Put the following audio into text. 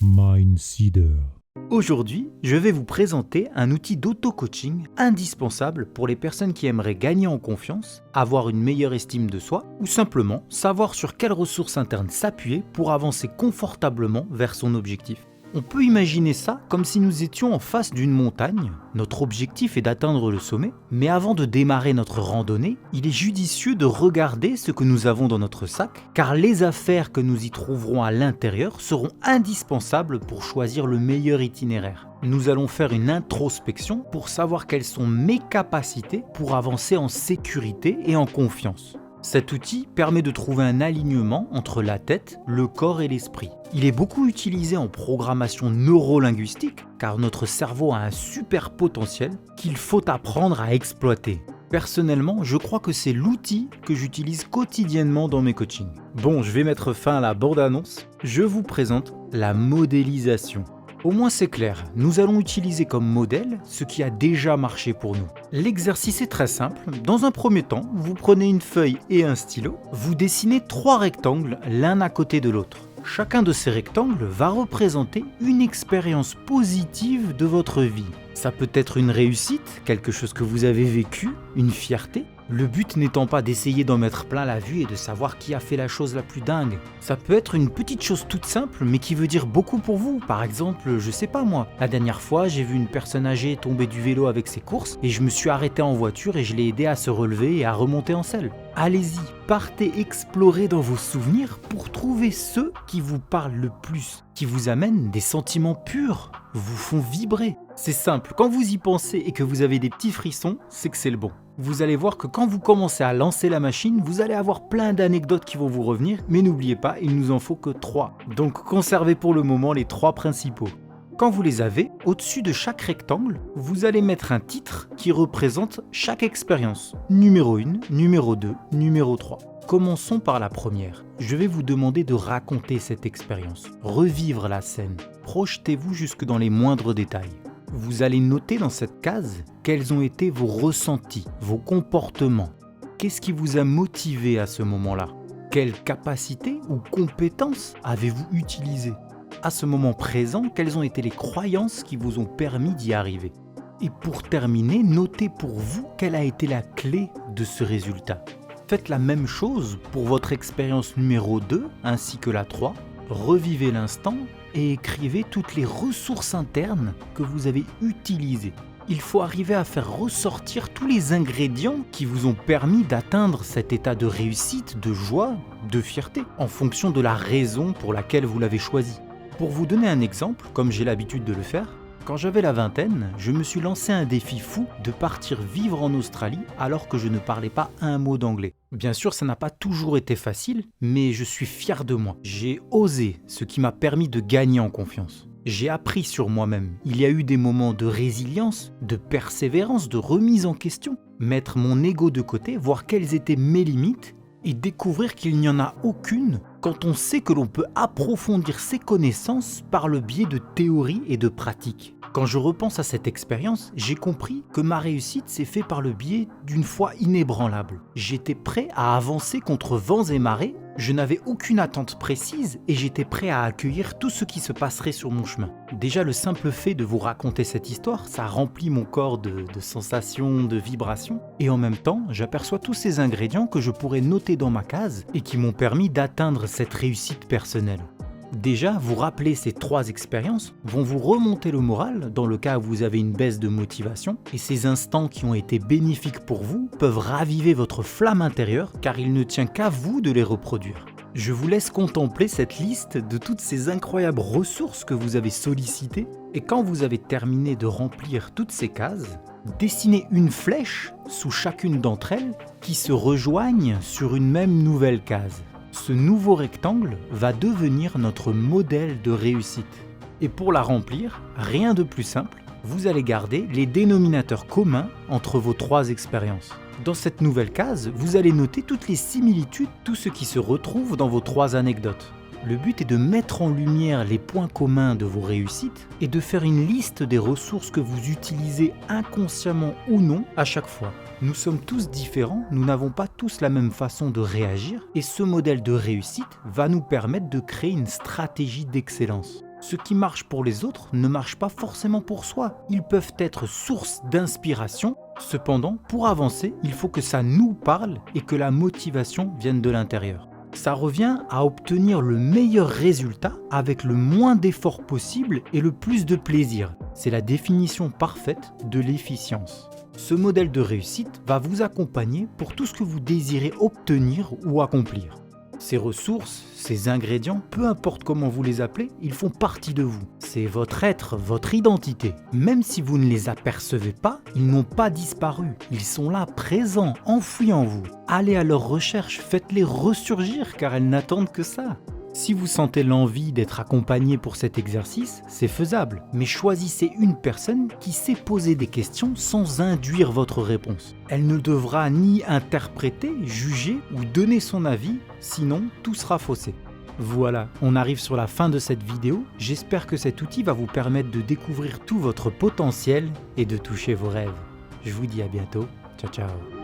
Mindseeder. Aujourd'hui, je vais vous présenter un outil d'auto-coaching indispensable pour les personnes qui aimeraient gagner en confiance, avoir une meilleure estime de soi ou simplement savoir sur quelles ressources internes s'appuyer pour avancer confortablement vers son objectif. On peut imaginer ça comme si nous étions en face d'une montagne. Notre objectif est d'atteindre le sommet, mais avant de démarrer notre randonnée, il est judicieux de regarder ce que nous avons dans notre sac, car les affaires que nous y trouverons à l'intérieur seront indispensables pour choisir le meilleur itinéraire. Nous allons faire une introspection pour savoir quelles sont mes capacités pour avancer en sécurité et en confiance. Cet outil permet de trouver un alignement entre la tête, le corps et l'esprit. Il est beaucoup utilisé en programmation neurolinguistique car notre cerveau a un super potentiel qu'il faut apprendre à exploiter. Personnellement, je crois que c'est l'outil que j'utilise quotidiennement dans mes coachings. Bon, je vais mettre fin à la bande-annonce. Je vous présente la modélisation. Au moins c'est clair, nous allons utiliser comme modèle ce qui a déjà marché pour nous. L'exercice est très simple. Dans un premier temps, vous prenez une feuille et un stylo, vous dessinez 3 rectangles l'un à côté de l'autre. Chacun de ces rectangles va représenter une expérience positive de votre vie. Ça peut être une réussite, quelque chose que vous avez vécu, une fierté. Le but n'étant pas d'essayer d'en mettre plein la vue et de savoir qui a fait la chose la plus dingue. Ça peut être une petite chose toute simple mais qui veut dire beaucoup pour vous. Par exemple, je sais pas moi, la dernière fois j'ai vu une personne âgée tomber du vélo avec ses courses et je me suis arrêté en voiture et je l'ai aidé à se relever et à remonter en selle. Allez-y, partez explorer dans vos souvenirs pour trouver ceux qui vous parlent le plus, qui vous amènent des sentiments purs, vous font vibrer. C'est simple, quand vous y pensez et que vous avez des petits frissons, c'est que c'est le bon. Vous allez voir que quand vous commencez à lancer la machine, vous allez avoir plein d'anecdotes qui vont vous revenir, mais n'oubliez pas, il nous en faut que 3. Donc conservez pour le moment les 3 principaux. Quand vous les avez, au-dessus de chaque rectangle, vous allez mettre un titre qui représente chaque expérience. Numéro 1, numéro 2, numéro 3. Commençons par la première. Je vais vous demander de raconter cette expérience, revivre la scène. Projetez-vous jusque dans les moindres détails. Vous allez noter dans cette case quels ont été vos ressentis, vos comportements. Qu'est-ce qui vous a motivé à ce moment-là? Quelles capacités ou compétences avez-vous utilisées? À ce moment présent, quelles ont été les croyances qui vous ont permis d'y arriver? Et pour terminer, notez pour vous quelle a été la clé de ce résultat. Faites la même chose pour votre expérience numéro 2 ainsi que la 3. Revivez l'instant et écrivez toutes les ressources internes que vous avez utilisées. Il faut arriver à faire ressortir tous les ingrédients qui vous ont permis d'atteindre cet état de réussite, de joie, de fierté, en fonction de la raison pour laquelle vous l'avez choisi. Pour vous donner un exemple, comme j'ai l'habitude de le faire, quand j'avais la vingtaine, je me suis lancé un défi fou de partir vivre en Australie alors que je ne parlais pas un mot d'anglais. Bien sûr, ça n'a pas toujours été facile, mais je suis fier de moi. J'ai osé, ce qui m'a permis de gagner en confiance. J'ai appris sur moi-même. Il y a eu des moments de résilience, de persévérance, de remise en question. Mettre mon ego de côté, voir quelles étaient mes limites et découvrir qu'il n'y en a aucune quand on sait que l'on peut approfondir ses connaissances par le biais de théorie et de pratique. Quand je repense à cette expérience, j'ai compris que ma réussite s'est faite par le biais d'une foi inébranlable. J'étais prêt à avancer contre vents et marées, je n'avais aucune attente précise et j'étais prêt à accueillir tout ce qui se passerait sur mon chemin. Déjà le simple fait de vous raconter cette histoire, ça remplit mon corps de sensations, de vibrations. Et en même temps, j'aperçois tous ces ingrédients que je pourrais noter dans ma case et qui m'ont permis d'atteindre cette réussite personnelle. Déjà, vous rappeler ces 3 expériences vont vous remonter le moral dans le cas où vous avez une baisse de motivation et ces instants qui ont été bénéfiques pour vous peuvent raviver votre flamme intérieure car il ne tient qu'à vous de les reproduire. Je vous laisse contempler cette liste de toutes ces incroyables ressources que vous avez sollicitées et quand vous avez terminé de remplir toutes ces cases, dessinez une flèche sous chacune d'entre elles qui se rejoignent sur une même nouvelle case. Ce nouveau rectangle va devenir notre modèle de réussite. Et pour la remplir, rien de plus simple, vous allez garder les dénominateurs communs entre vos 3 expériences. Dans cette nouvelle case, vous allez noter toutes les similitudes, tout ce qui se retrouve dans vos 3 anecdotes. Le but est de mettre en lumière les points communs de vos réussites et de faire une liste des ressources que vous utilisez inconsciemment ou non à chaque fois. Nous sommes tous différents, nous n'avons pas tous la même façon de réagir et ce modèle de réussite va nous permettre de créer une stratégie d'excellence. Ce qui marche pour les autres ne marche pas forcément pour soi. Ils peuvent être source d'inspiration. Cependant, pour avancer, il faut que ça nous parle et que la motivation vienne de l'intérieur. Ça revient à obtenir le meilleur résultat avec le moins d'efforts possible et le plus de plaisir. C'est la définition parfaite de l'efficience. Ce modèle de réussite va vous accompagner pour tout ce que vous désirez obtenir ou accomplir. Ces ressources, ces ingrédients, peu importe comment vous les appelez, ils font partie de vous. C'est votre être, votre identité. Même si vous ne les apercevez pas, ils n'ont pas disparu. Ils sont là, présents, enfouis en vous. Allez à leur recherche, faites-les ressurgir car elles n'attendent que ça. Si vous sentez l'envie d'être accompagné pour cet exercice, c'est faisable, mais choisissez une personne qui sait poser des questions sans induire votre réponse. Elle ne devra ni interpréter, juger ou donner son avis, sinon tout sera faussé. Voilà, on arrive sur la fin de cette vidéo. J'espère que cet outil va vous permettre de découvrir tout votre potentiel et de toucher vos rêves. Je vous dis à bientôt. Ciao ciao.